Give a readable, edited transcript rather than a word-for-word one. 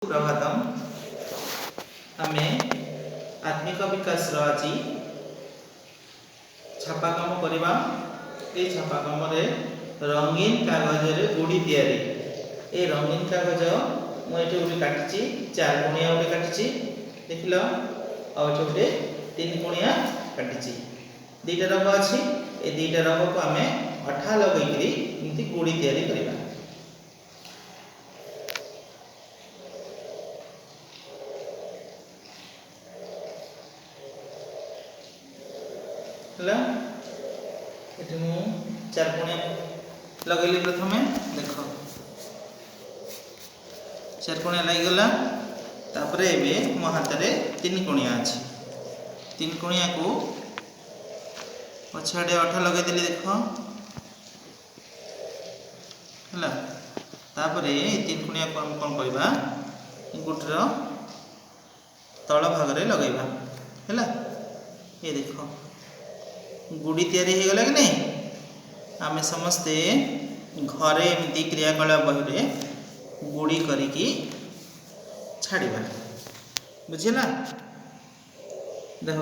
प्रभातम आमे आत्मिक विकास आज छापा काम करवा। ये छापा कम रंगीन कागज रे गुड़ी तैयारी। ये रंगीन कागज मुझे गोटे काटी 4 कोणिया गोटे काटी देख लो आउटे 3 कोणिया काटी दुईटा रंग अच्छी। ये दुईटा रंग को आम अठा लगे गुड़ी तैयारी करवा। ये मु 4 कोणिया लगेली। प्रथम देख 4 कोणिया लगिगला। तापर एबे मो हाथ में 3 कोणिया अच्छी। 3 कोणिया को पछाड़े अठा लगेदेली देख है। तापर 3 कोणिया को हम कौन करवा गुटर तल भाग रे लगेबा है। ये देख गुड़ी तैयारी हो गला कि नहीं। आम समस्ते घरे एमती क्रियाकलाप बही गुड़ी करिकी छाड़िबा बुझिला। देख